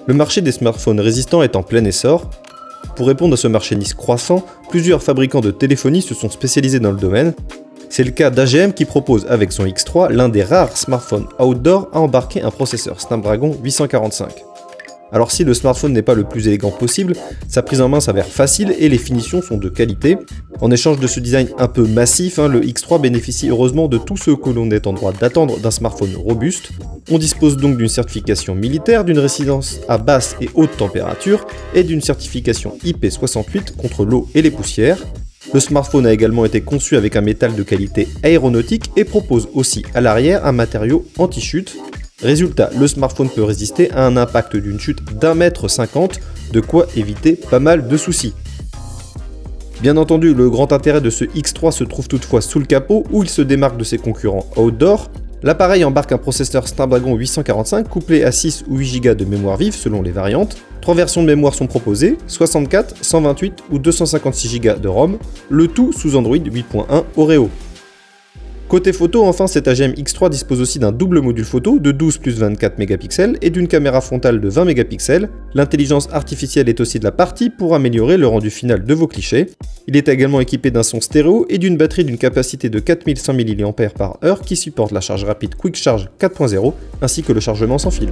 Le marché des smartphones résistants est en plein essor. Pour répondre à ce marché niche croissant, plusieurs fabricants de téléphonie se sont spécialisés dans le domaine. C'est le cas d'AGM qui propose avec son X3 l'un des rares smartphones outdoor à embarquer un processeur Snapdragon 845. Alors si le smartphone n'est pas le plus élégant possible, sa prise en main s'avère facile et les finitions sont de qualité. En échange de ce design un peu massif, le X3 bénéficie heureusement de tout ce que l'on est en droit d'attendre d'un smartphone robuste. On dispose donc d'une certification militaire, d'une résistance à basse et haute température et d'une certification IP68 contre l'eau et les poussières. Le smartphone a également été conçu avec un métal de qualité aéronautique et propose aussi à l'arrière un matériau anti-chute. Résultat, le smartphone peut résister à un impact d'une chute d'1,50 m, de quoi éviter pas mal de soucis. Bien entendu, le grand intérêt de ce X3 se trouve toutefois sous le capot où il se démarque de ses concurrents outdoor. L'appareil embarque un processeur Snapdragon 845 couplé à 6 ou 8 Go de mémoire vive selon les variantes. 3 versions de mémoire sont proposées, 64, 128 ou 256 Go de ROM, le tout sous Android 8.1 Oreo. Côté photo, enfin, cet AGM X3 dispose aussi d'un double module photo de 12 plus 24 mégapixels et d'une caméra frontale de 20 mégapixels. L'intelligence artificielle est aussi de la partie pour améliorer le rendu final de vos clichés. Il est également équipé d'un son stéréo et d'une batterie d'une capacité de 4100 mAh qui supporte la charge rapide Quick Charge 4.0 ainsi que le chargement sans fil.